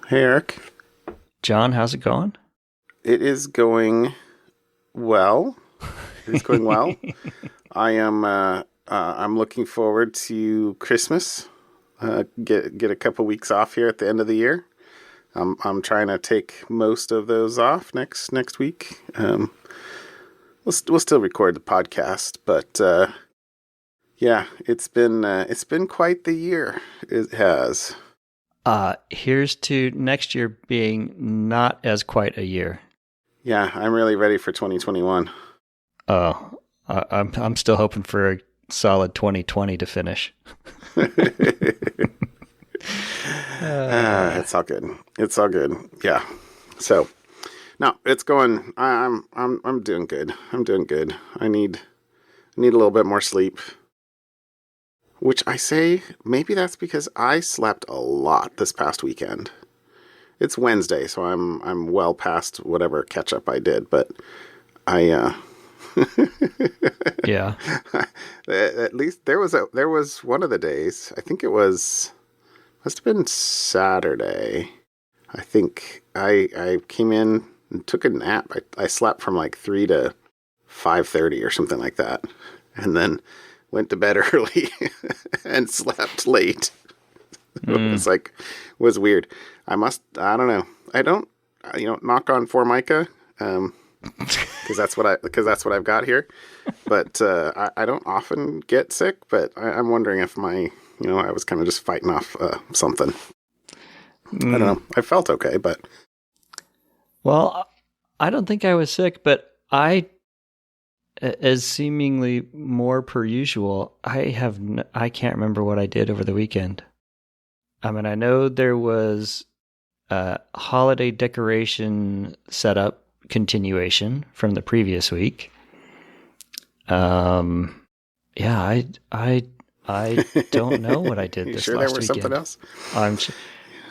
Hey, Eric. John, how's it going? It is going well. It is going well. I am. I'm looking forward to Christmas. Get a couple weeks off here at the end of the year. I'm trying to take most of those off next week. We'll still record the podcast, but yeah, it's been quite the year. It has. Here's to next year being not as quite a year. Yeah, I'm really ready for 2021. Oh, I'm still hoping for a solid 2020 to finish. It's all good. It's all good. Yeah. So, no, it's going. I'm doing good. I'm doing good. I need a little bit more sleep. Which I say maybe that's because I slept a lot this past weekend. It's Wednesday, so I'm well past whatever catch up I did, but I Yeah. at least there was one of the days. I think it must have been Saturday. I think I came in and took a nap. I slept from like 3 to 5:30 or something like that, and then went to bed early and slept late. It was weird. I don't know. I don't, knock on Formica, because that's what I've got here. But I don't often get sick, but I'm wondering if I was kind of just fighting off something. I don't know. I felt okay, but. Well, I don't think I was sick, but as seemingly more per usual, I can't remember what I did over the weekend. I mean, I know there was a holiday decoration setup continuation from the previous week. Yeah, I don't know what I did You this sure last there was weekend. something else?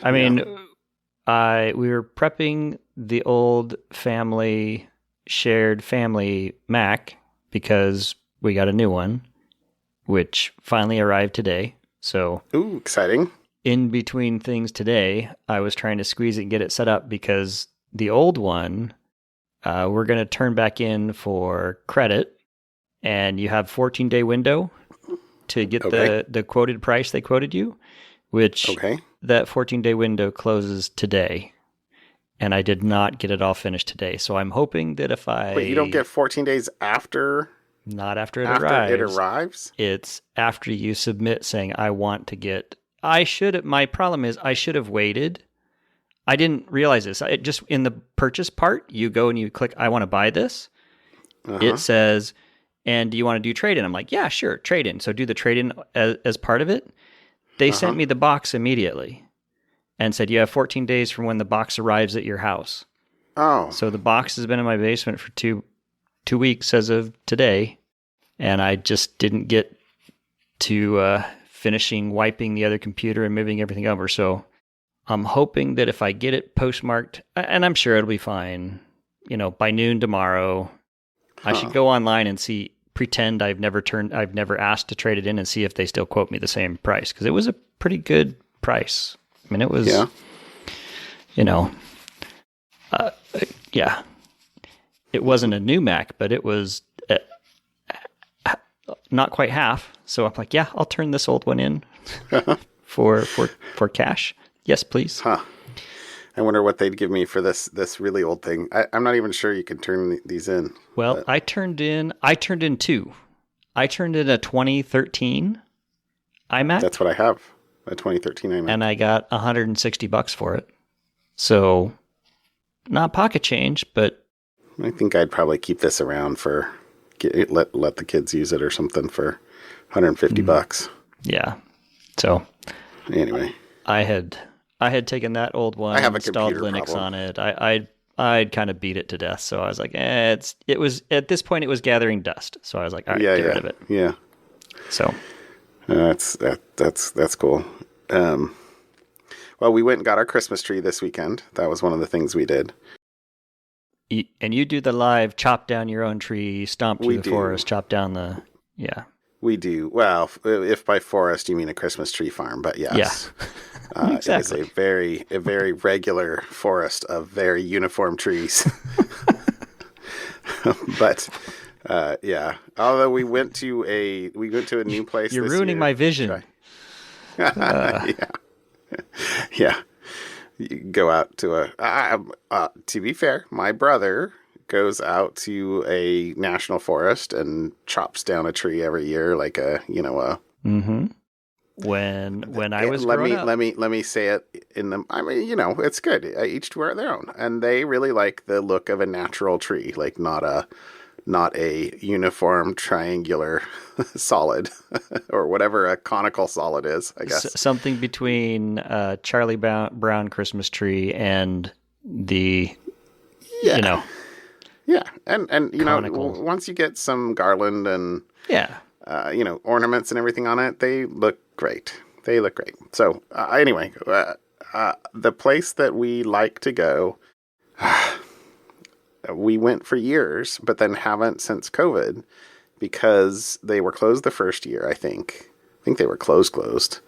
I mean, we were prepping the old shared family Mac because we got a new one, which finally arrived today. So, Ooh, exciting. In between things today, I was trying to squeeze it and get it set up because the old one, we're going to turn back in for credit, and you have 14-day window to get the quoted price they quoted you, which that 14-day window closes today. And I did not get it all finished today. So I'm hoping that if Wait, you don't get 14 days after? Not after it arrives? arrives. It arrives? It's after you submit saying, I want to get... My problem is I should have waited. I didn't realize this. Just in the purchase part, you go and you click, I want to buy this. It says, and do you want to do trade-in? I'm like, yeah, sure, trade-in. So do the trade-in as part of it. They sent me the box immediately and said, you have 14 days from when the box arrives at your house. Oh. So the box has been in my basement for two weeks as of today, and I just didn't get to finishing wiping the other computer and moving everything over. So I'm hoping that if I get it postmarked, and I'm sure it'll be fine, by noon tomorrow, I should go online and pretend I've never asked to trade it in and see if they still quote me the same price, because it was a pretty good price. I mean, it was, yeah. It wasn't a new Mac, but it was not quite half. So I'm like, yeah, I'll turn this old one in for cash. Yes, please. Huh. I wonder what they'd give me for this really old thing. I'm not even sure you can turn these in. Well, I turned in two. I turned in a 2013 iMac. That's what I have. A 2013 iMac. And I got $160 for it. So, not pocket change, but... I think I'd probably keep this around for... Let the kids use it or something for $150. Yeah. So... Anyway. I had taken that old one, installed Linux on it. I'd kind of beat it to death. So I was like, it was... At this point, it was gathering dust. So I was like, all right, get rid of it. Yeah. So... That's cool. Well, we went and got our Christmas tree this weekend. That was one of the things we did. And you do the live chop down your own tree, stomp through the forest, chop down the... Yeah. We do. Well, if by forest you mean a Christmas tree farm, but yes. Yeah. It is Exactly. a very regular forest of very uniform trees. But yeah, although we went to a new place You're this ruining year my to try. vision. Yeah, yeah. You go out to to be fair, my brother goes out to a national forest and chops down a tree every year, like a. Mm-hmm. When I was Let growing me up. let me say it in the. I mean, it's good. Each to their own, and they really like the look of a natural tree, like not a uniform triangular solid or whatever a conical solid is. I guess. Something between Charlie Brown Christmas tree and the, you Yeah, know, yeah, and conical. once you get some garland and Yeah. ornaments and everything on it, they look great. They look great. So anyway, the place that we like to go, we went for years, but then haven't since COVID because they were closed the first year. I think they were closed.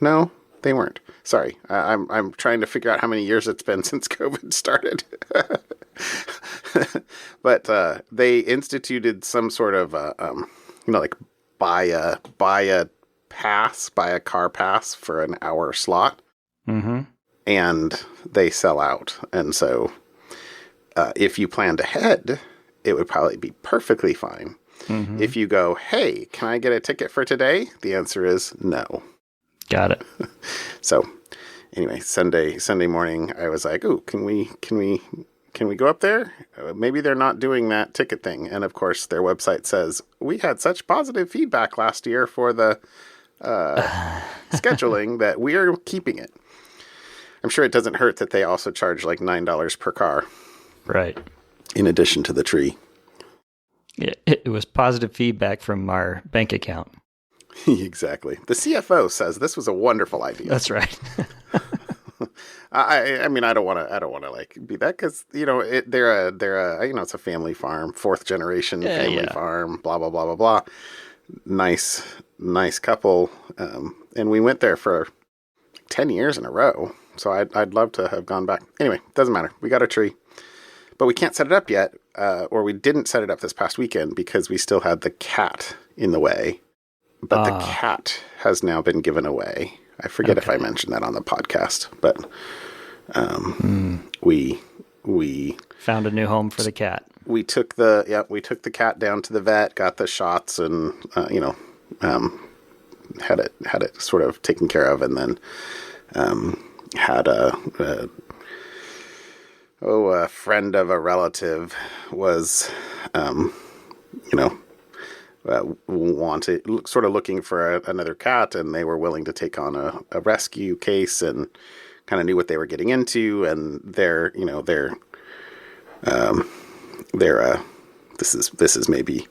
No, they weren't. Sorry, I'm trying to figure out how many years it's been since COVID started. But they instituted some sort of like buy a pass, buy a car pass for an hour slot, Mm-hmm. and they sell out. And so, if you planned ahead, it would probably be perfectly fine. Mm-hmm. If you go, hey, can I get a ticket for today? The answer is no. Got it. So, anyway, Sunday morning, I was like, "Ooh, can we go up there? Maybe they're not doing that ticket thing." And of course, their website says we had such positive feedback last year for the scheduling that we are keeping it. I'm sure it doesn't hurt that they also charge like $9 per car, Right. in addition to the tree. It was positive feedback from our bank account. Exactly. The CFO says this was a wonderful idea. That's right. I mean, I don't want to like be that because they're a it's a family farm, fourth generation family farm, blah blah blah blah blah. Nice couple, and we went there for 10 years in a row. So I'd love to have gone back. Anyway, doesn't matter. We got a tree, but we can't set it up yet, or we didn't set it up this past weekend because we still had the cat in the way. But the cat has now been given away. I forget if I mentioned that on the podcast, but we found a new home for the cat. We took the cat down to the vet, got the shots, and had it sort of taken care of, and then had a friend of a relative was wanted sort of looking for another cat, and they were willing to take on a rescue case and kind of knew what they were getting into, and this is maybe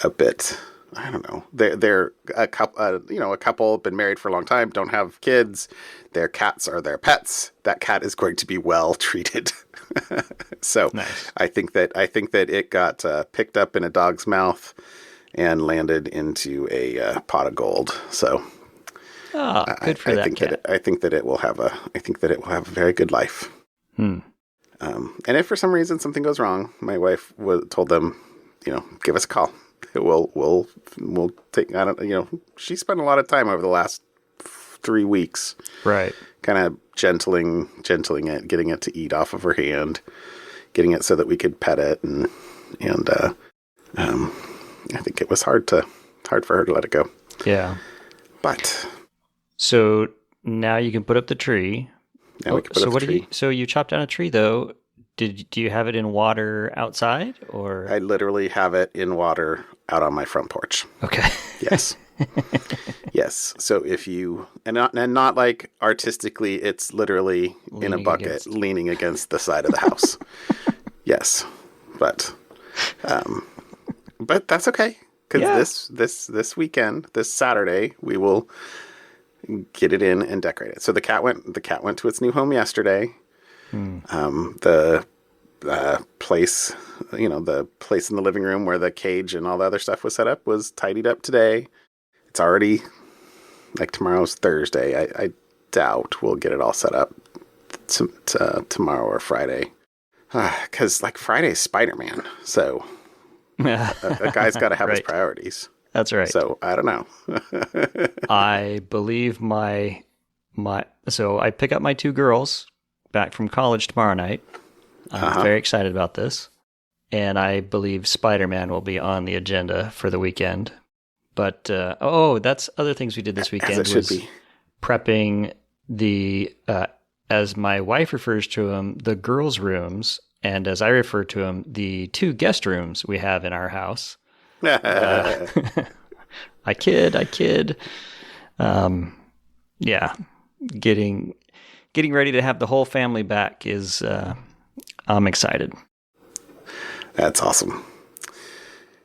a bit, I don't know. They're a couple been married for a long time, don't have kids. Their cats are their pets. That cat is going to be well treated. So nice. I think that it got picked up in a dog's mouth and landed into a pot of gold. So good for that cat. I think that it will have a very good life. And if for some reason something goes wrong, my wife told them, give us a call. We'll take. I don't. She spent a lot of time over the last 3 weeks, right? Kind of gentling it, getting it to eat off of her hand, getting it so that we could pet it, and I think it was hard for her to let it go. Yeah, but so now you can put up the tree. Now we can put up the tree. So you chopped down a tree though. Do you have it in water outside, or? I literally have it in water out on my front porch. Okay. Yes. Yes. So if you and not like artistically, it's literally leaning in a bucket, leaning against the side of the house. Yes, but that's okay because this weekend, this Saturday, we will get it in and decorate it. So the cat went to its new home yesterday. The place, the place in the living room where the cage and all the other stuff was set up was tidied up today. It's already like tomorrow's Thursday. I doubt we'll get it all set up tomorrow or Friday. Because like Friday's Spider-Man, so a guy's got to have his Right. priorities. That's right. So I don't know. I believe so I pick up my two girls back from college tomorrow night. I'm very excited about this. And I believe Spider-Man will be on the agenda for the weekend. But, that's other things we did this weekend As it was should be. prepping the, as my wife refers to them, the girls' rooms, and as I refer to them, the two guest rooms we have in our house. I kid. Yeah, getting ready to have the whole family back is, I'm excited. That's awesome.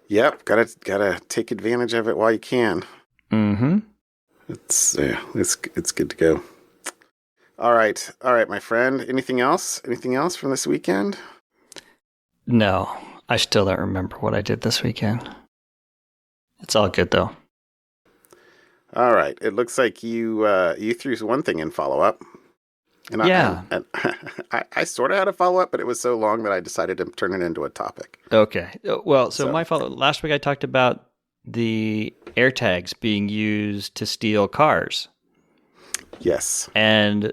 Yep, gotta take advantage of it while you can. Mm-hmm. It's good to go. All right, my friend. Anything else? Anything else from this weekend? No, I still don't remember what I did this weekend. It's all good though. All right. It looks like you threw one thing in follow up. And yeah. I sort of had a follow up, but it was so long that I decided to turn it into a topic. Okay. Well, so my follow last week I talked about the AirTags being used to steal cars. Yes. And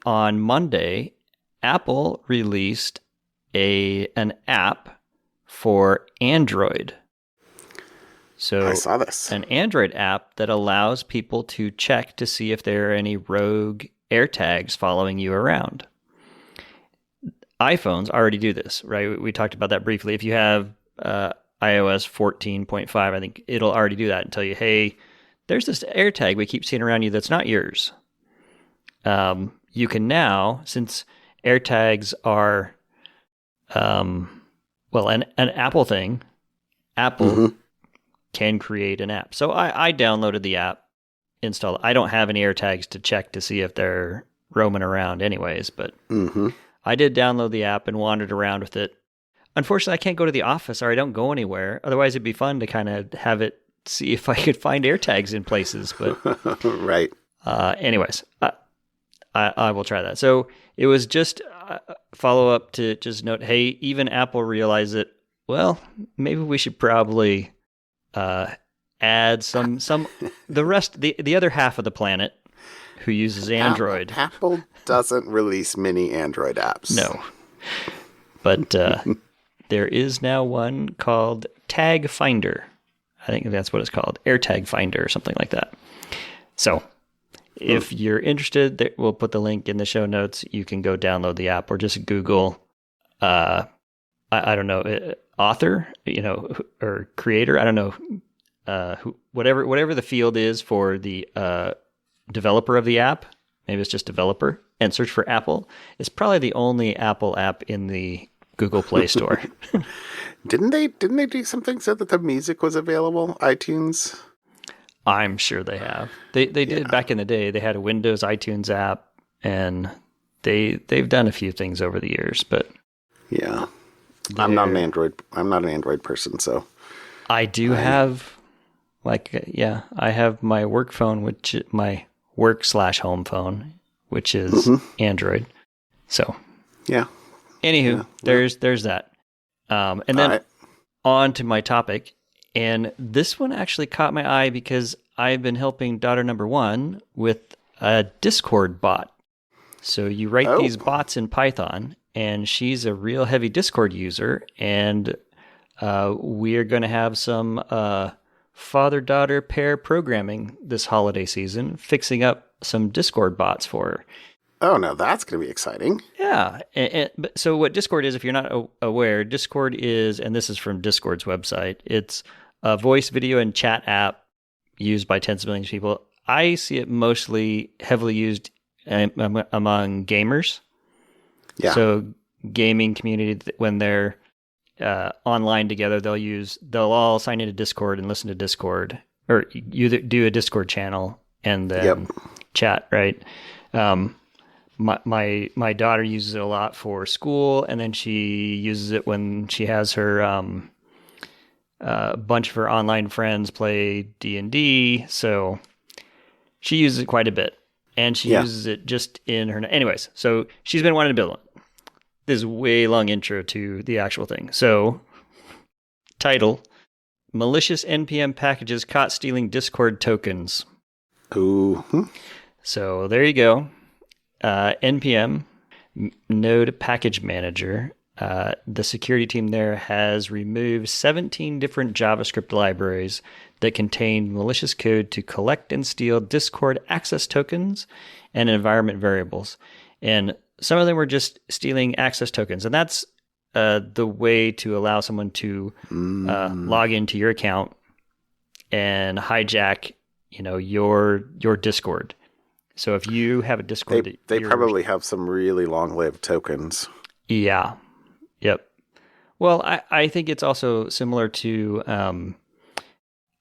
on Monday, Apple released an app for Android. So I saw this. An Android app that allows people to check to see if there are any rogue AirTags following you around. iPhones already do this, right? We talked about that briefly. If you have iOS 14.5, I think it'll already do that and tell you, hey, there's this AirTag we keep seeing around you that's not yours. You can now, since AirTags are, an Apple thing, Apple can create an app. So I downloaded the app, installed it. I don't have any AirTags to check to see if they're roaming around anyways, but I did download the app and wandered around with it. Unfortunately, I can't go to the office or I don't go anywhere. Otherwise, it'd be fun to kind of have it, see if I could find AirTags in places. But right. Anyways, I will try that. So it was just follow up to just note, hey, even Apple realized that, well, maybe we should probably add some the other half of the planet who uses Android. Apple doesn't release many Android apps. No. But there is now one called Tag Finder. I think that's what it's called. AirTag Finder or something like that. So if you're interested, we'll put the link in the show notes. You can go download the app or just Google, I don't know, author, or creator. I don't know, whatever the field is for the developer of the app. Maybe it's just developer, and search for Apple. It's probably the only Apple app in the Google Play Store. Didn't they do something so that the music was available? iTunes? I'm sure they have. They did back in the day. They had a Windows iTunes app, and they've done a few things over the years. But yeah, I'm not an Android person, so I do have I have my work phone, which my work/home phone, which is Android. So yeah. Anywho, there's that. And then on to my topic. And this one actually caught my eye because I've been helping daughter number one with a Discord bot. So you write these bots in Python, and she's a real heavy Discord user. And we're going to have some father-daughter pair programming this holiday season, fixing up some Discord bots for her. Oh, no, that's going to be exciting. Yeah. So what Discord is, if you're not aware, Discord is, and this is from Discord's website, it's a voice, video, and chat app used by tens of millions of people. I see it mostly heavily used among gamers. Yeah. So gaming community, when they're online together, they'll all sign into Discord and listen to Discord, or you do a Discord channel and then chat, right? My daughter uses it a lot for school, and then she uses it when she has her a bunch of her online friends play D&D. So She uses it quite a bit, and she uses it just in her. Anyways, so she's been wanting to build one. This is a way long intro to the actual thing. So, title: Malicious NPM packages caught stealing Discord tokens. Ooh. So there you go. NPM, Node Package Manager. The security team there has removed 17 different JavaScript libraries that contain malicious code to collect and steal Discord access tokens and environment variables. And some of them were just stealing access tokens. And that's the way to allow someone to log into your account and hijack, your Discord. So if you have a Discord, they probably have some really long-lived tokens. Yeah. Yep. Well, I think it's also similar to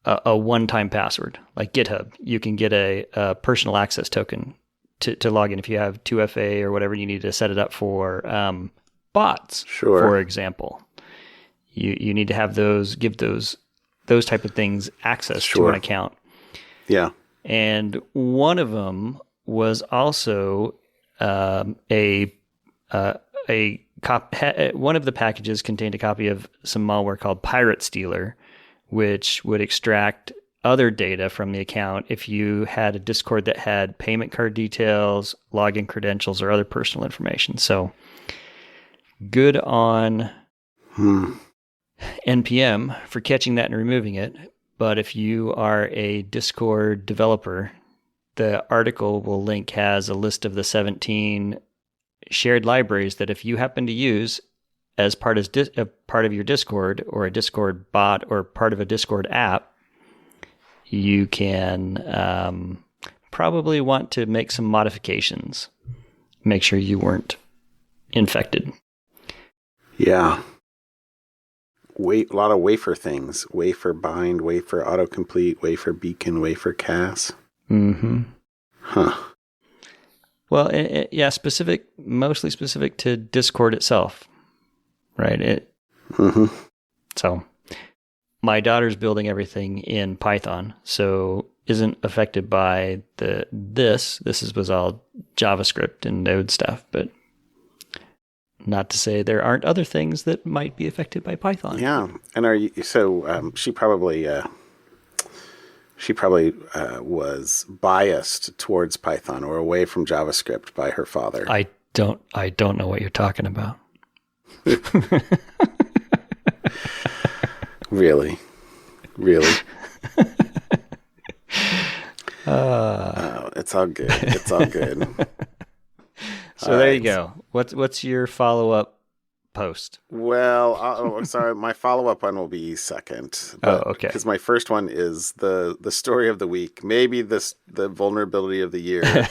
a one-time password, like GitHub. You can get a personal access token to log in if you have 2FA or whatever you need to set it up for bots, for example. You need to have give those type of things access to an account. Yeah. And one of them was also one of the packages contained a copy of some malware called Pirate Stealer, which would extract other data from the account if you had a Discord that had payment card details, login credentials, or other personal information. So good on NPM for catching that and removing it. But if you are a Discord developer, the article will link has a list of the 17 shared libraries that if you happen to use as part of your Discord or a Discord bot or part of a Discord app, you can probably want to make some modifications. Make sure you weren't infected. Yeah. A lot of wafer things. Wafer bind, wafer autocomplete, wafer beacon, wafer cas. Mm-hmm. Huh. Well, mostly specific to Discord itself, right? So my daughter's building everything in Python, so isn't affected by this was all JavaScript and Node stuff, but not to say there aren't other things that might be affected by Python. Yeah. And she probably was biased towards Python or away from JavaScript by her father. I don't know what you're talking about. Really? It's all good. It's all good. So there you go. What's your follow-up post? Well, sorry, my follow-up one will be second. Okay. Because my first one is the story of the week. Maybe the vulnerability of the year.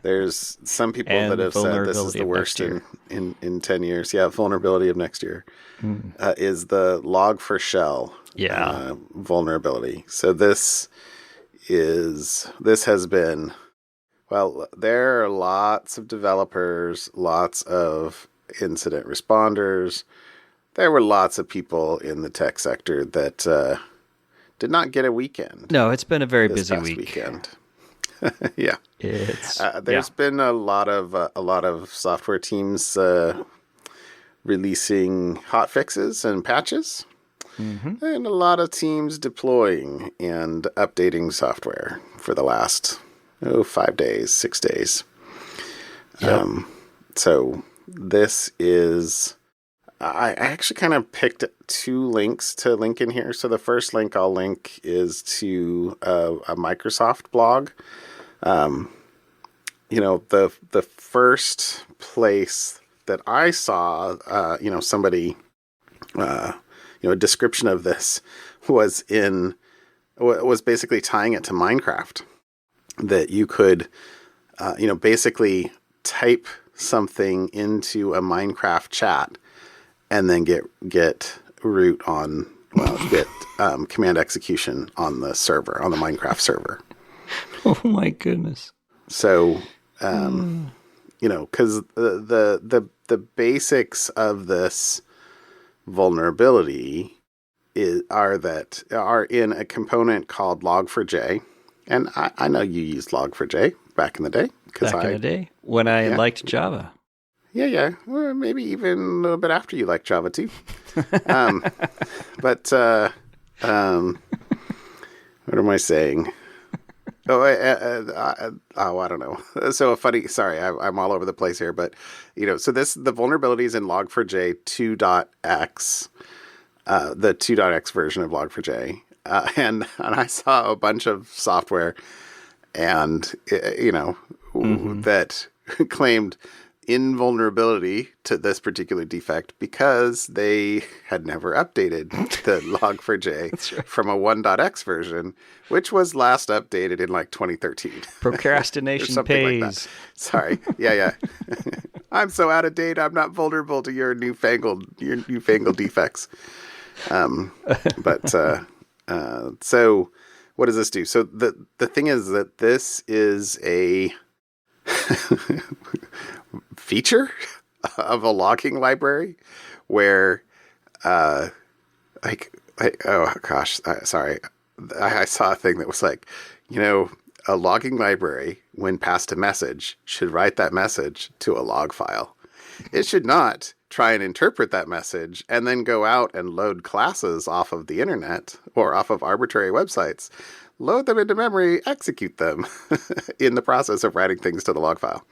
There's some people that have said this is the worst in 10 years. Yeah, vulnerability of next year is the Log4Shell vulnerability. So this has been, well, there are lots of developers, lots of incident responders. There were lots of people in the tech sector that did not get a weekend. No, it's been a very busy week. Weekend. Yeah, there's been a lot of software teams releasing hot fixes and patches, and a lot of teams deploying and updating software for the last 5 days, 6 days. Yep. So this is, I actually kind of picked 2 links to link in here. So the first link I'll link is to a Microsoft blog. The first place that I saw, somebody, a description of this was basically tying it to Minecraft, that you could, basically type something into a Minecraft chat and then get root on, get command execution on the server, on the Minecraft server. Oh my goodness. So, because the basics of this vulnerability are in a component called Log4j, And I know you used Log4j back in the day. Back in the day when I yeah. liked Java. Yeah. Well, maybe even a little bit after you liked Java too. But what am I saying? Oh, I don't know. So funny. Sorry, I'm all over the place here. But so the vulnerabilities in Log4j 2.x, the 2.x version of Log4j, and I saw a bunch of software, and that claimed invulnerability to this particular defect because they had never updated the Log4j right. from a 1.x version, which was last updated in like 2013. Procrastination something pays. like that. Sorry. Yeah. I'm so out of date. I'm not vulnerable to your newfangled defects. But so what does this do? So the thing is that this is a feature of a logging library where oh gosh, sorry, I saw a thing that was like, a logging library, when passed a message, should write that message to a log file. It should not try and interpret that message and then go out and load classes off of the internet or off of arbitrary websites, load them into memory, execute them in the process of writing things to the log file,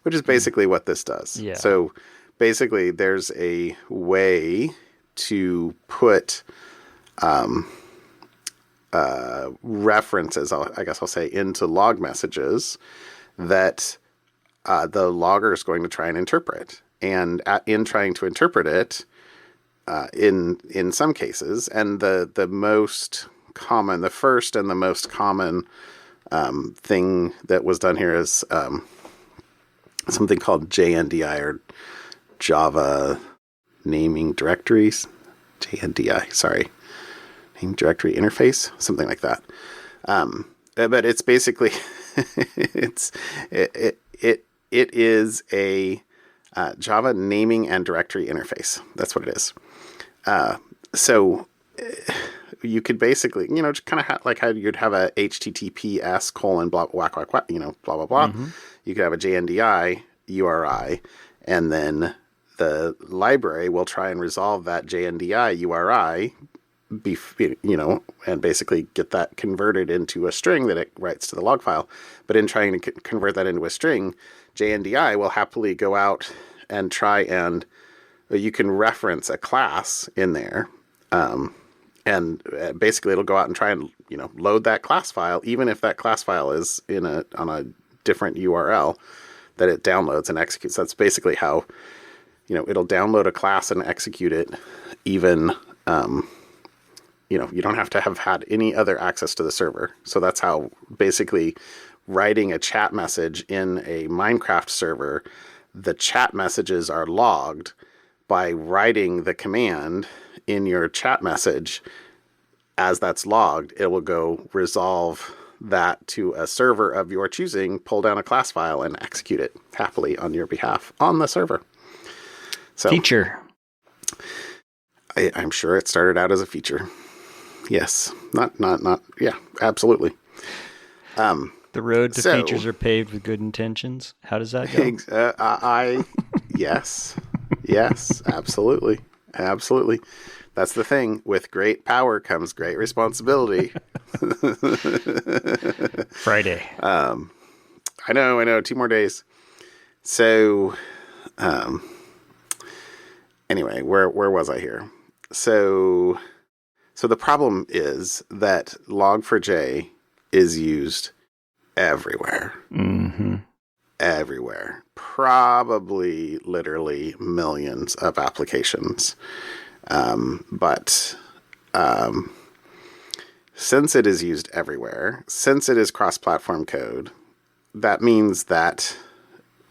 which is basically what this does. Yeah. So basically there's a way to put references, I guess I'll say, into log messages that the logger is going to try and interpret. And in trying to interpret it, in some cases, and the most common, the first and the most common thing that was done here is something called JNDI, or Java Naming Directories. JNDI, sorry. Name Directory Interface, something like that. But it's basically, it is a Java naming and directory interface. That's what it is. So you could basically, just kind of like how you'd have a HTTPS : blah, blah, blah, blah, blah. Mm-hmm. You could have a JNDI URI, and then the library will try and resolve that JNDI URI, and basically get that converted into a string that it writes to the log file. But in trying to convert that into a string, JNDI will happily go out and try and you can reference a class in there. And basically it'll go out and try and, load that class file, even if that class file is on a different URL that it downloads and executes. That's basically how, it'll download a class and execute it, even, you don't have to have had any other access to the server. So that's how basically writing a chat message in a Minecraft server, the chat messages are logged by writing the command in your chat message. As that's logged, it will go resolve that to a server of your choosing, pull down a class file, and execute it happily on your behalf on the server. So, feature. I'm sure it started out as a feature. Yes. Not, yeah, absolutely. The road to features are paved with good intentions. How does that go? Yes, absolutely. Absolutely. That's the thing. With great power comes great responsibility. Friday. I know. 2 more days. So, anyway, where was I here? So the problem is that Log4j is used everywhere. Mm-hmm. Everywhere. Probably literally millions of applications. But since it is used everywhere, since it is cross-platform code, that means that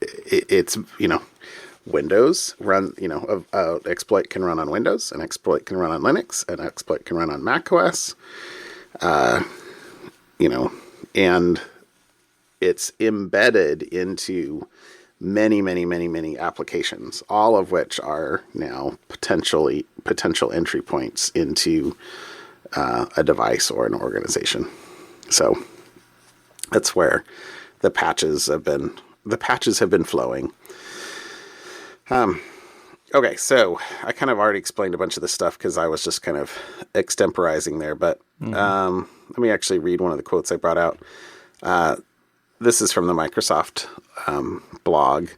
it's, Windows run, exploit can run on Windows, an exploit can run on Linux, an exploit can run on Mac OS, and it's embedded into many applications, all of which are now potential entry points into a device or an organization. So That's where the patches have been flowing. Okay, so I kind of already explained a bunch of this stuff because I was just kind of extemporizing there. But let me actually read one of the quotes I brought out. This is from the Microsoft blog.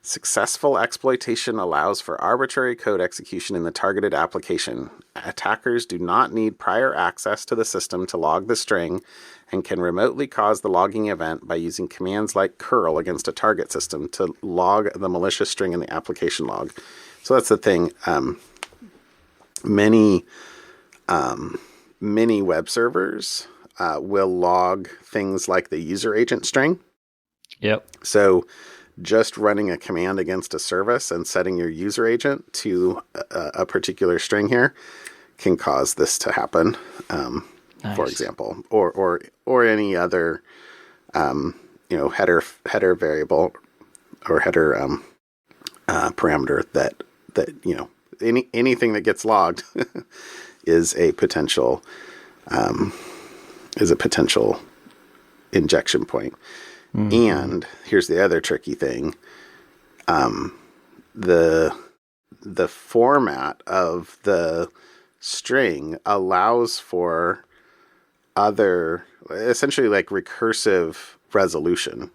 Successful exploitation allows for arbitrary code execution in the targeted application. Attackers do not need prior access to the system to log the string and can remotely cause the logging event by using commands like curl against a target system to log the malicious string in the application log. So that's the thing. Many web servers will log things like the user agent string. Yep. So just running a command against a service and setting your user agent to a particular string here can cause this to happen, Nice. for example, or any other, header variable or header parameter that anything that gets logged is a potential injection point. And here's the other tricky thing. The format of the string allows for essentially like recursive resolution.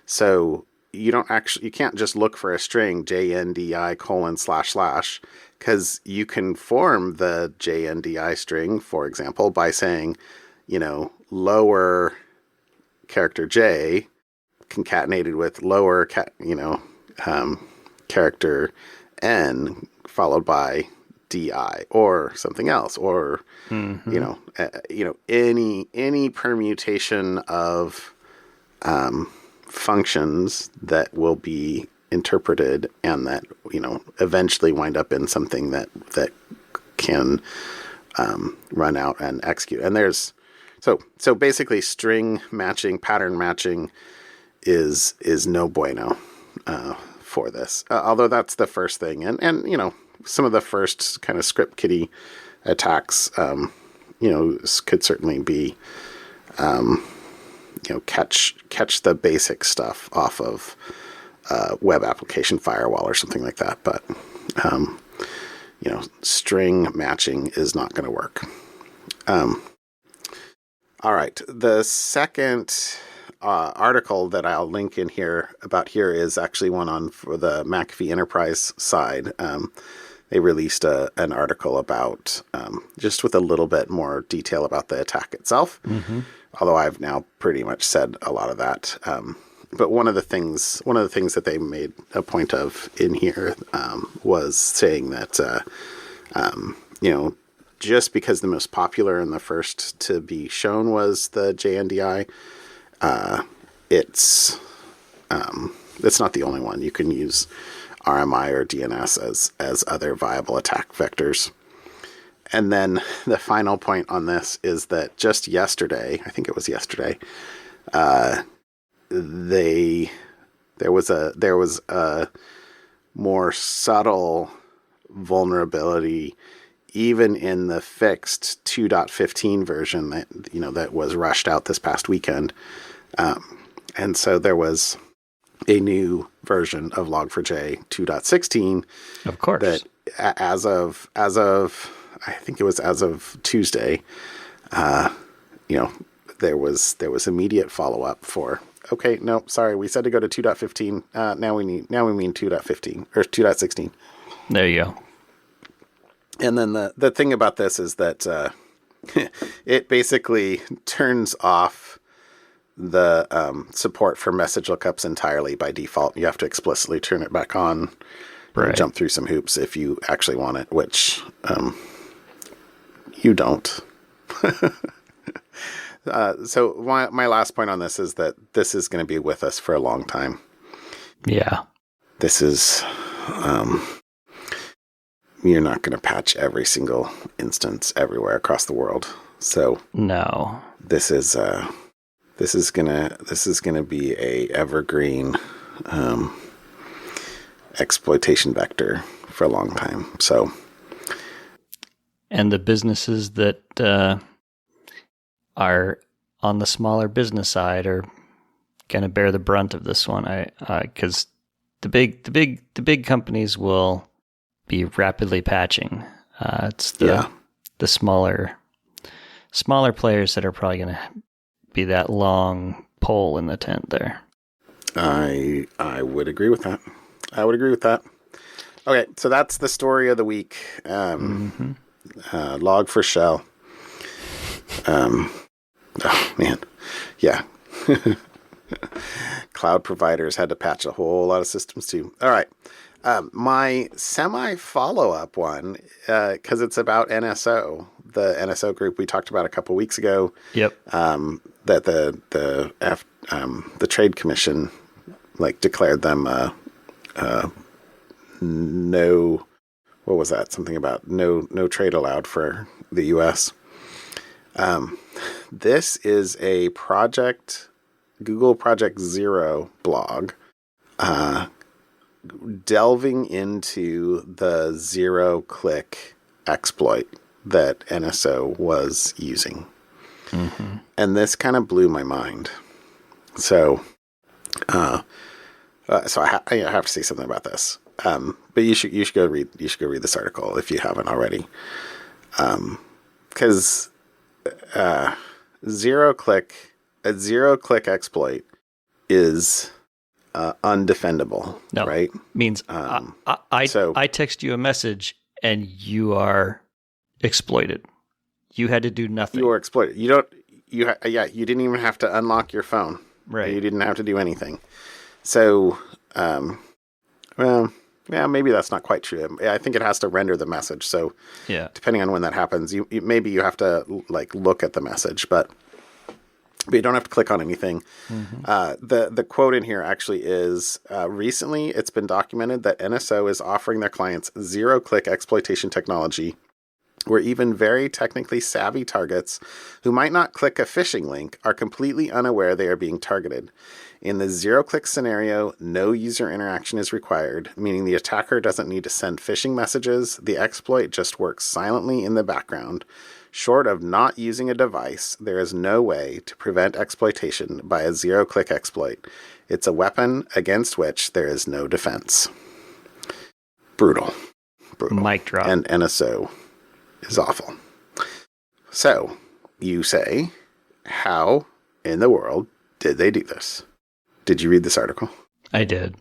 So you can't just look for a string JNDI : / because you can form the JNDI string, for example, by saying, lower character J concatenated with lower character N followed by DI or something else, or any permutation of functions that will be interpreted and that eventually wind up in something that can run out and execute. And there's so basically string matching, pattern matching is no bueno for this. Although that's the first thing, and some of the first kind of script kiddie attacks, could certainly be, catch the basic stuff off of web application firewall or something like that. But string matching is not going to work. All right, the second article that I'll link in here is actually one for the McAfee Enterprise side. They released an article about just with a little bit more detail about the attack itself. Although I've now pretty much said a lot of that. But one of the things that they made a point of in here was saying that just because the most popular and the first to be shown was the JNDI, it's not the only one. You can use RMI or DNS as other viable attack vectors. And then the final point on this is that just yesterday, I think it was yesterday, there was a more subtle vulnerability even in the fixed 2.15 version that was rushed out this past weekend. And so there was a new version of Log4j 2.16. Of course. That as of I think it was as of Tuesday, there was immediate follow up for, okay, no, sorry, we said to go to 2.15. Now we mean 2.15 or 2.16. There you go. And then the thing about this is that it basically turns off the support for message lookups entirely by default. You have to explicitly turn it back on, right, jump through some hoops if you actually want it, which you don't. So my last point on this is that this is going to be with us for a long time. Yeah. This is... you're not going to patch every single instance everywhere across the world. So no, this is gonna be a evergreen exploitation vector for a long time. So, and the businesses that are on the smaller business side are gonna bear the brunt of this one. Because the big companies will be rapidly patching. It's the smaller players that are probably gonna be that long pole in the tent there. I would agree with that. Okay, so that's the story of the week. Log for shell. Oh man, yeah. Cloud providers had to patch a whole lot of systems too. All right, my semi follow-up one, because it's about NSO, the NSO group we talked about a couple weeks ago. Yep. That the Trade Commission declared them no. What was that? Something about no trade allowed for the U.S. This is a Google Project Zero blog, delving into the zero-click exploit that NSO was using. Mm-hmm. And this kind of blew my mind. So I have to say something about this. But you should go read this article if you haven't already. Because a zero-click exploit is undefendable, right? Means I text you a message and you are exploited. You had to do nothing. You were exploited. You didn't even have to unlock your phone. Right. You didn't have to do anything. So, maybe that's not quite true. I think it has to render the message. So, depending on when that happens, maybe you have to look at the message, but you don't have to click on anything. Mm-hmm. The quote in here actually is, recently it's been documented that NSO is offering their clients zero-click exploitation technology where even very technically savvy targets who might not click a phishing link are completely unaware they are being targeted. In the zero-click scenario, no user interaction is required, meaning the attacker doesn't need to send phishing messages. The exploit just works silently in the background. Short of not using a device, there is no way to prevent exploitation by a zero-click exploit. It's a weapon against which there is no defense. Brutal. Mic drop. And NSO is awful. So, you say, how in the world did they do this? Did you read this article? I did.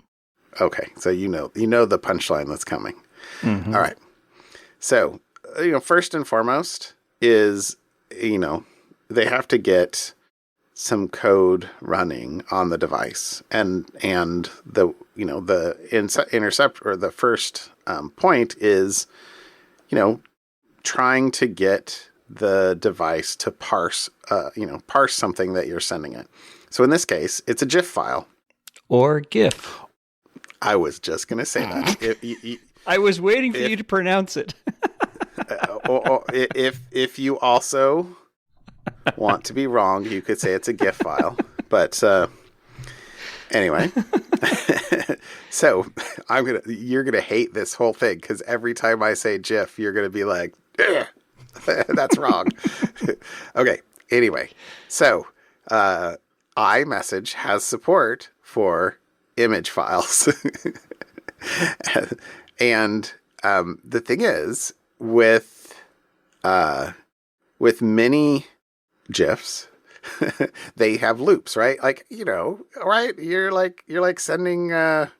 Okay, so you know the punchline that's coming. Mm-hmm. All right. So, first and foremost is, they have to get some code running on the device, and the intercept, or the first point is, trying to get the device to parse something that you're sending it. So in this case, it's a GIF file. Or GIF. I was just going to say that. I was waiting for you to pronounce it. If you also want to be wrong, you could say it's a GIF file. But anyway, so you're gonna hate this whole thing, because every time I say GIF, you're gonna be like, that's wrong. Okay. Anyway, so iMessage has support for image files, and the thing is, with many GIFs, they have loops, right? Right? You're like sending. Do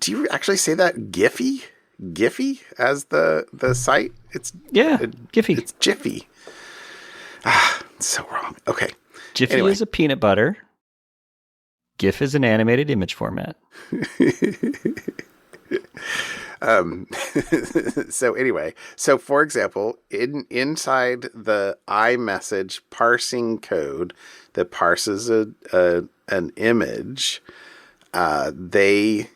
you actually say that Giphy as the site? It's Giphy. It's Jiffy. It's so wrong. Okay. Jiffy is a peanut butter. GIF is an animated image format. So for example, inside the iMessage parsing code that parses an image, they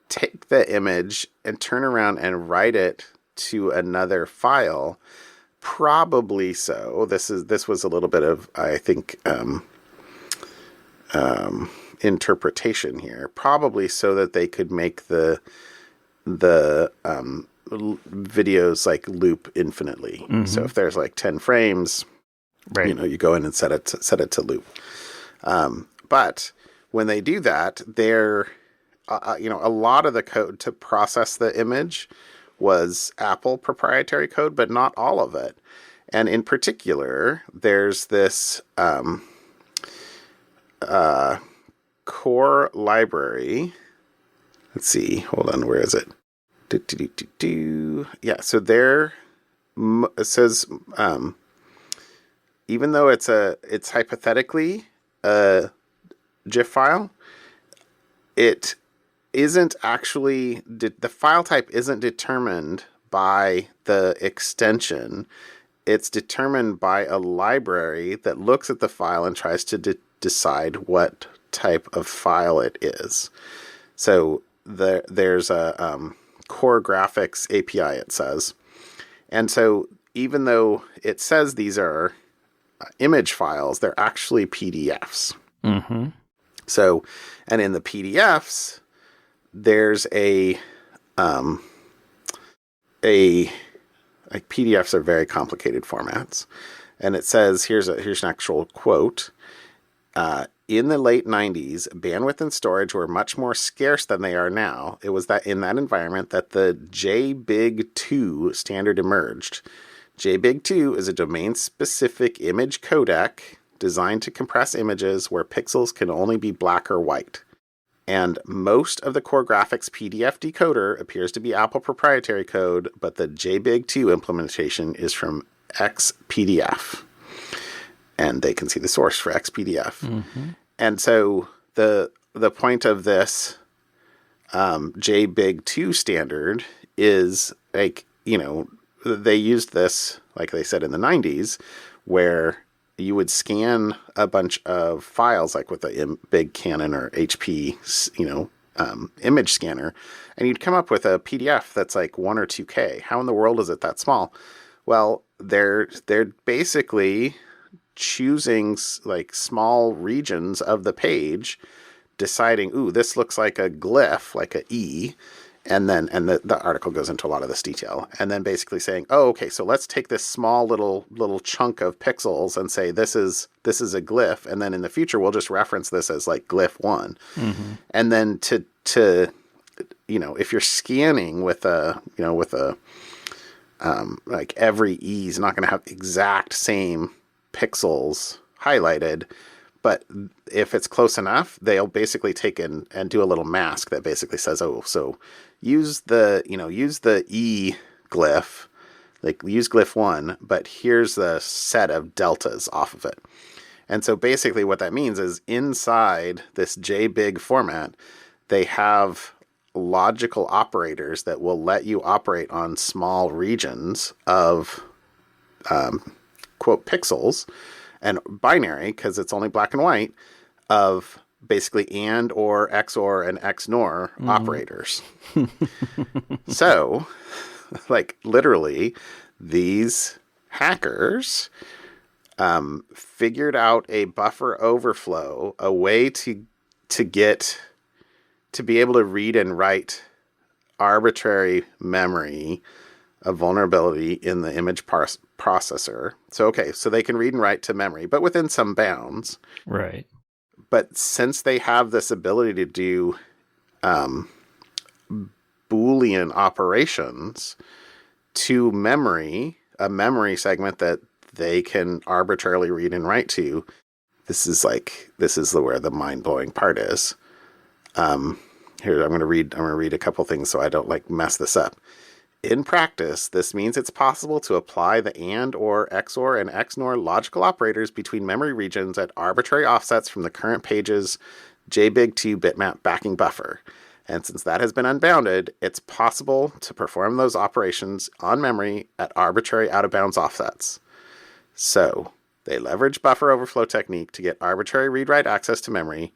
take the image and turn around and write it to another file. Probably so. This was a little bit of, I think, interpretation here. Probably so that they could make the videos loop infinitely. Mm-hmm. So if there's 10 frames, right, you go in and set it to loop. But when they do that, they're, a lot of the code to process the image was Apple proprietary code, but not all of it. And in particular, there's this core library. Let's see. Hold on. Where is it? Yeah. So there, it says, even though it's hypothetically a GIF file, it isn't actually, the file type isn't determined by the extension. It's determined by a library that looks at the file and tries to decide what type of file it is. So there's a core graphics API, it says. And so even though it says these are image files, they're actually PDFs. Mm-hmm. So, and in the PDFs, there's PDFs are very complicated formats. And it says, here's an actual quote. In the late 90s, bandwidth and storage were much more scarce than they are now. It was that in that environment that the JBIG2 standard emerged. JBIG2 is a domain-specific image codec designed to compress images where pixels can only be black or white. And most of the core graphics PDF decoder appears to be Apple proprietary code, but the JBIG2 implementation is from XPDF. And they can see the source for XPDF. Mm-hmm. And so the point of this JBIG2 standard is like, they used this, like they said, in the 90s, where you would scan a bunch of files, like with a big Canon or HP, image scanner, and you'd come up with a PDF that's like 1 or 2K. How in the world is it that small? Well, they're basically choosing like small regions of the page, deciding, ooh, this looks like a glyph, like a E, and the article goes into a lot of this detail, and then basically saying, oh, okay, so let's take this small little chunk of pixels and say this is a glyph, and then in the future we'll just reference this as like glyph 1. Mm-hmm. And then to if you're scanning with a like every E is not going to have exact same pixels highlighted, but if it's close enough, they'll basically take in and do a little mask that basically says, oh, so use the E glyph, like use glyph 1, but here's the set of deltas off of it. And so basically what that means is inside this JBIG format, they have logical operators that will let you operate on small regions of quote pixels and binary, because it's only black and white, of basically and or XOR and XNOR operators. So, like literally, these hackers figured out a buffer overflow, a way to be able to read and write arbitrary memory, a vulnerability in the image processor. So, okay, so they can read and write to memory, but within some bounds. Right. But since they have this ability to do Boolean operations to memory, a memory segment that they can arbitrarily read and write to, this is where the mind-blowing part is. Here, I'm going to read a couple things so I don't mess this up. In practice, this means it's possible to apply the AND or XOR and XNOR logical operators between memory regions at arbitrary offsets from the current page's JBIG2 bitmap backing buffer. And since that has been unbounded, it's possible to perform those operations on memory at arbitrary out-of-bounds offsets. So, they leverage buffer overflow technique to get arbitrary read-write access to memory,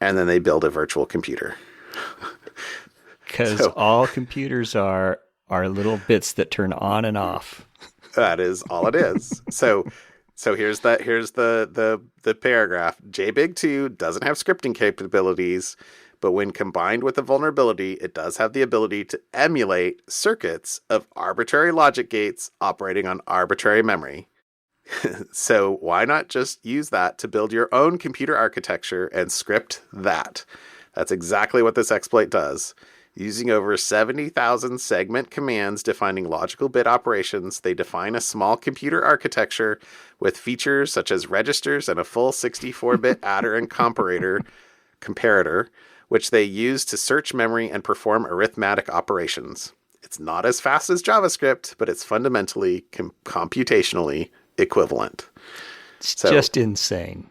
and then they build a virtual computer. Because all computers are little bits that turn on and off. That is all it is. So here's the paragraph. JBIG2 doesn't have scripting capabilities, but when combined with a vulnerability, it does have the ability to emulate circuits of arbitrary logic gates operating on arbitrary memory. So why not just use that to build your own computer architecture and script that? That's exactly what this exploit does. Using over 70,000 segment commands defining logical bit operations, they define a small computer architecture with features such as registers and a full 64-bit adder and comparator, which they use to search memory and perform arithmetic operations. It's not as fast as JavaScript, but it's fundamentally computationally equivalent. It's just insane.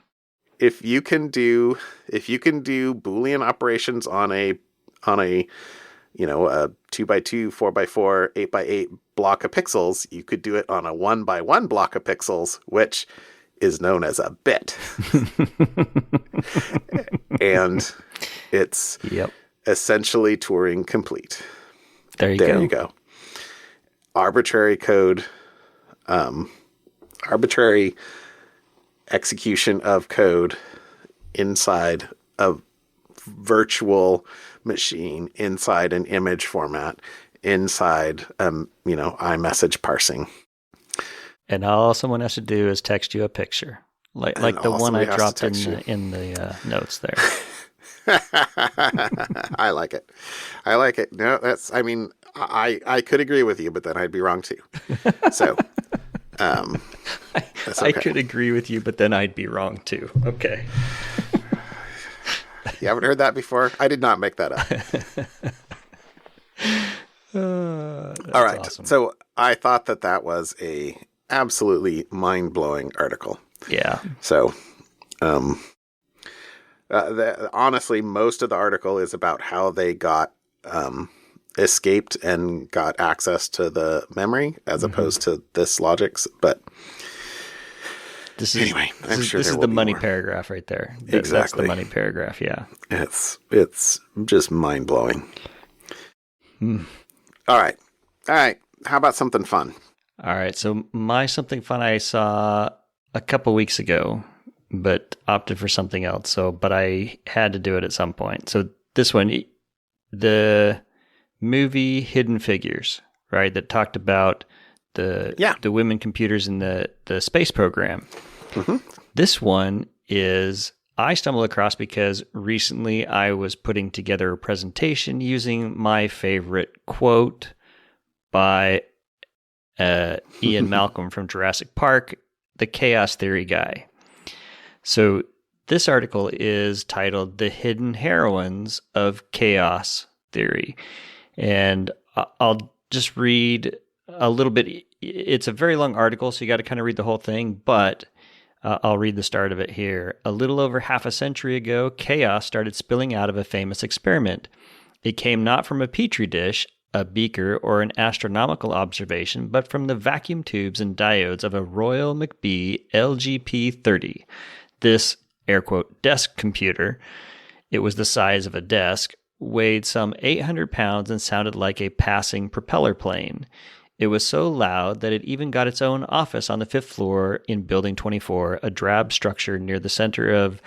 If you can do Boolean operations on a 2x2, 4x4, 8x8 block of pixels, you could do it on a 1x1 block of pixels, which is known as a bit. And it's essentially Turing complete. There you go. Arbitrary code, arbitrary execution of code inside a virtual machine, inside an image format, inside iMessage parsing. And all someone has to do is text you a picture, like the one I dropped in the notes there. I like it. No, I could agree with you, but then I'd be wrong too. So, that's okay. I could agree with you, but then I'd be wrong too. Okay. You haven't heard that before? I did not make that up. All right. Awesome. So I thought that was a absolutely mind-blowing article. Yeah. So, honestly, most of the article is about how they got escaped and got access to the memory as opposed to this logics. But anyway, I'm sure this is the money paragraph right there. Exactly. That's the money paragraph. Yeah. It's just mind-blowing. All right. How about something fun? All right. So my something fun I saw a couple weeks ago, but opted for something else. But I had to do it at some point. So this one, the movie Hidden Figures, right? That talked about the women computers in the space program. Mm-hmm. This one I stumbled across because recently I was putting together a presentation using my favorite quote by Ian Malcolm from Jurassic Park, the chaos theory guy. So this article is titled The Hidden Heroines of Chaos Theory. And I'll just read a little bit. It's a very long article, so you got to kind of read the whole thing, but I'll read the start of it here. A little over half a century ago, chaos started spilling out of a famous experiment. It came not from a petri dish, a beaker, or an astronomical observation, but from the vacuum tubes and diodes of a Royal McBee LGP-30. This, air quote, desk computer, it was the size of a desk, weighed some 800 pounds and sounded like a passing propeller plane. It was so loud that it even got its own office on the 5th floor in Building 24, a drab structure near the center of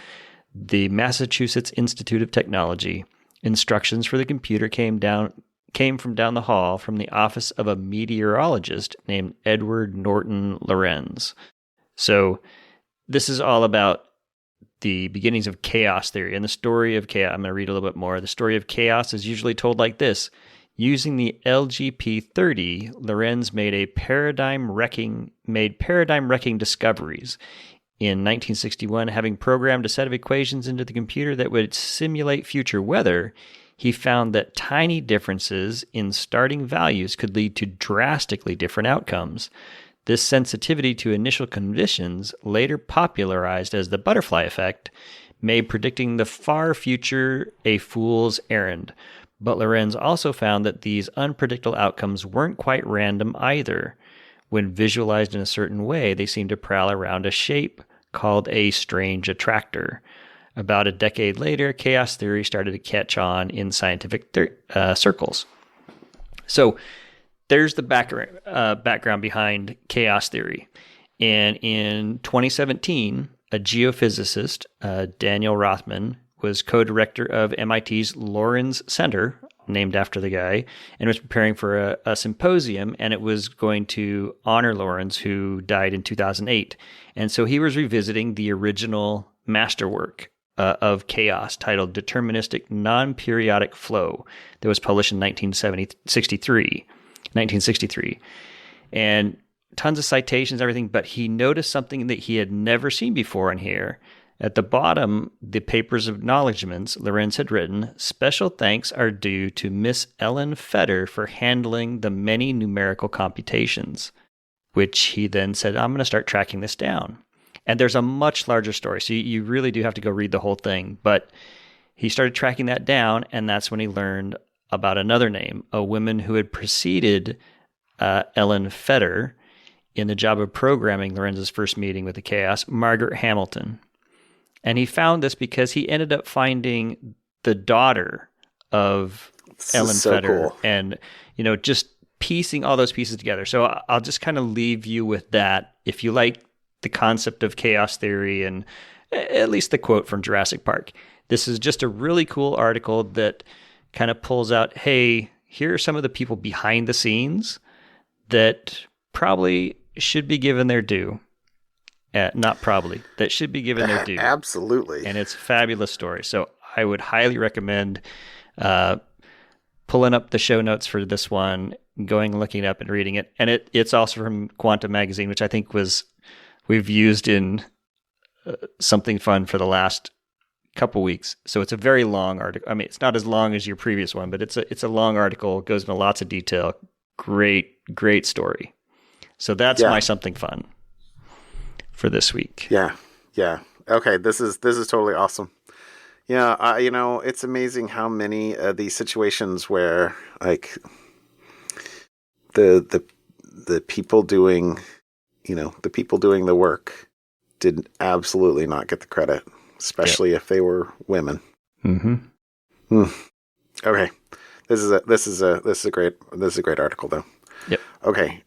the Massachusetts Institute of Technology. Instructions for the computer came from down the hall from the office of a meteorologist named Edward Norton Lorenz. So this is all about the beginnings of chaos theory and the story of chaos. I'm going to read a little bit more. The story of chaos is usually told like this. Using the LGP-30, Lorenz made paradigm-wrecking discoveries. In 1961, having programmed a set of equations into the computer that would simulate future weather, he found that tiny differences in starting values could lead to drastically different outcomes. This sensitivity to initial conditions, later popularized as the butterfly effect, made predicting the far future a fool's errand. But Lorenz also found that these unpredictable outcomes weren't quite random either. When visualized in a certain way, they seemed to prowl around a shape called a strange attractor. About a decade later, chaos theory started to catch on in scientific circles. So there's the background behind chaos theory. And in 2017, a geophysicist, Daniel Rothman, was co-director of MIT's Lorenz Center, named after the guy, and was preparing for a symposium, and it was going to honor Lorentz, who died in 2008. And so he was revisiting the original masterwork of chaos titled Deterministic Non-Periodic Flow that was published in 1963. And tons of citations, everything, but he noticed something that he had never seen before in here. At the bottom, the paper's acknowledgments Lorentz had written, special thanks are due to Miss Ellen Fetter for handling the many numerical computations, which he then said, I'm going to start tracking this down. And there's a much larger story, so you really do have to go read the whole thing. But he started tracking that down, and that's when he learned about another name, a woman who had preceded Ellen Fetter in the job of programming Lorentz's first meeting with the chaos, Margaret Hamilton. And he found this because he ended up finding the daughter of Ellen Fetter, cool. And, just piecing all those pieces together. So I'll just kind of leave you with that. If you like the concept of chaos theory and at least the quote from Jurassic Park, this is just a really cool article that kind of pulls out, hey, here are some of the people behind the scenes that probably should be given their due. Not probably. That should be given their due. Absolutely. And it's a fabulous story. So I would highly recommend pulling up the show notes for this one, going, looking it up and reading it. And it's also from Quantum Magazine, which I think we've used in something fun for the last couple weeks. So it's a very long article. I mean, it's not as long as your previous one, but it's a long article. It goes into lots of detail. Great story. So that's my something fun for this week. Yeah. Okay, this is totally awesome. Yeah, it's amazing how many of these situations where like the people doing, the work did absolutely not get the credit, especially if they were women. Mm-hmm. Okay, this is a great article though. Yep. Okay.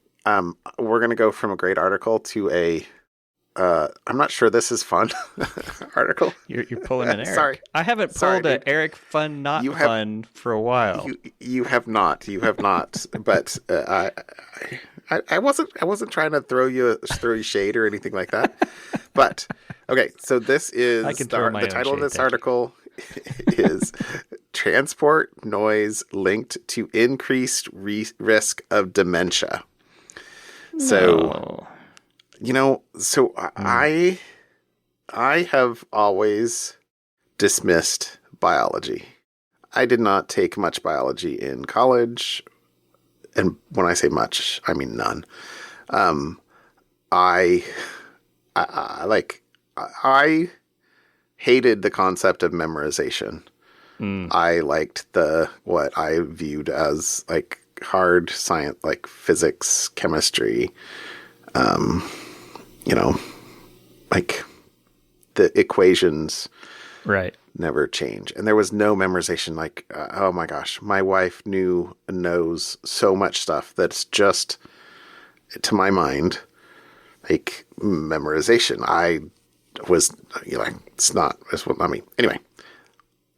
We're going to go from a great article to I'm not sure this is fun article. You're pulling an Eric. Sorry. I haven't pulled an Eric fun, fun for a while. You have not. But I wasn't trying to throw you shade or anything like that. But okay, so this is the title of this article is Transport Noise Linked to Increased Risk of Dementia. So, I have always dismissed biology. I did not take much biology in college. And when I say much, I mean none. I hated the concept of memorization. I liked what I viewed as like hard science, like physics, chemistry, like the equations never change. And there was no memorization. Like, oh my gosh, my wife knows so much stuff that's just, to my mind, like memorization. I was it's what I mean. Anyway,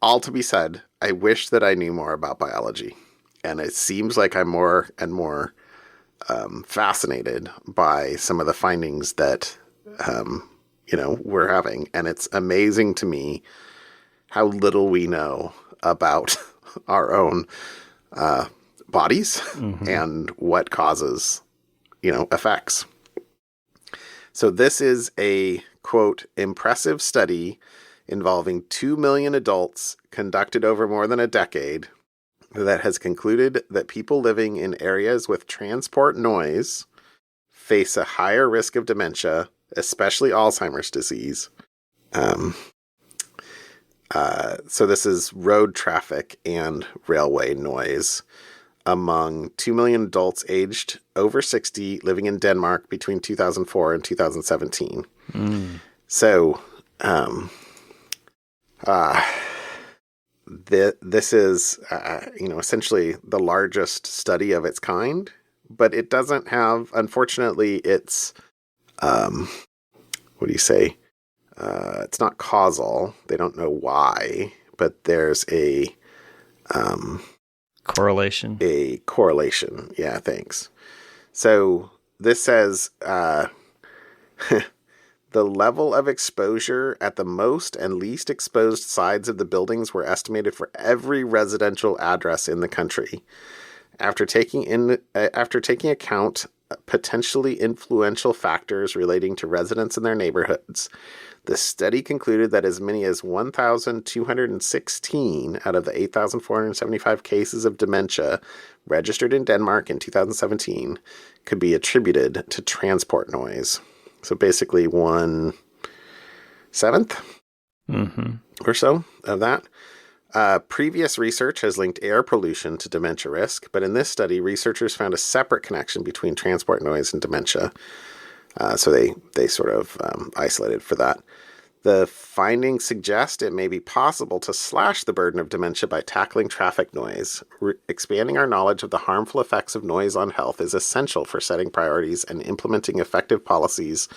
all to be said, I wish that I knew more about biology. And it seems like I'm more and more fascinated by some of the findings that, we're having. And it's amazing to me how little we know about our own bodies and what causes, effects. So this is a, quote, impressive study involving 2 million adults conducted over more than a decade that has concluded that people living in areas with transport noise face a higher risk of dementia, especially Alzheimer's disease. So this is road traffic and railway noise among 2 million adults aged over 60 living in Denmark between 2004 and 2017. So, this is, essentially the largest study of its kind, but it doesn't have, unfortunately, it's, it's not causal. They don't know why, but there's a, correlation. A correlation. Yeah, thanks. So this says the level of exposure at the most and least exposed sides of the buildings were estimated for every residential address in the country. After taking account potentially influential factors relating to residents in their neighborhoods, the study concluded that as many as 1,216 out of the 8,475 cases of dementia registered in Denmark in 2017 could be attributed to transport noise. So basically 1/7 or so of that. Previous research has linked air pollution to dementia risk, but in this study, researchers found a separate connection between transport noise and dementia. So they sort of isolated for that. The findings suggest it may be possible to slash the burden of dementia by tackling traffic noise. Expanding our knowledge of the harmful effects of noise on health is essential for setting priorities and implementing effective policies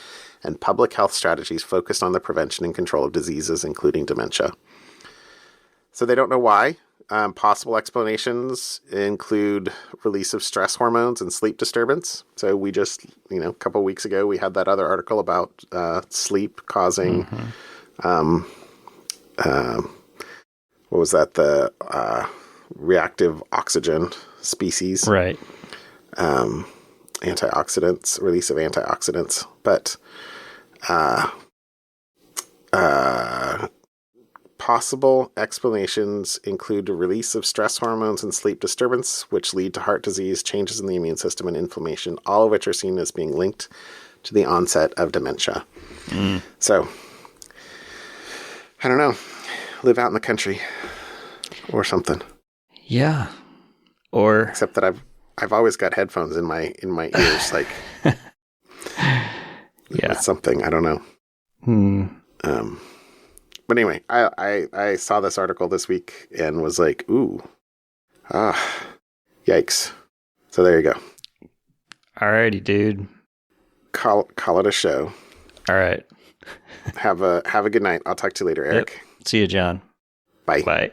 and public health strategies focused on the prevention and control of diseases, including dementia. So they don't know why. Possible explanations include release of stress hormones and sleep disturbance. So we just, a couple of weeks ago, we had that other article about sleep causing, what was that? The reactive oxygen species. Right. Antioxidants, release of antioxidants. But possible explanations include the release of stress hormones and sleep disturbance, which lead to heart disease, changes in the immune system, and inflammation, all of which are seen as being linked to the onset of dementia. So, I don't know. Live out in the country or something. Yeah. Or except that I've always got headphones in my ears, like yeah, something I don't know. But anyway, I saw this article this week and was like, ooh, yikes. So there you go. Alrighty, dude. Call it a show. All right. Have a good night. I'll talk to you later, Eric. Yep. See you, John. Bye. Bye.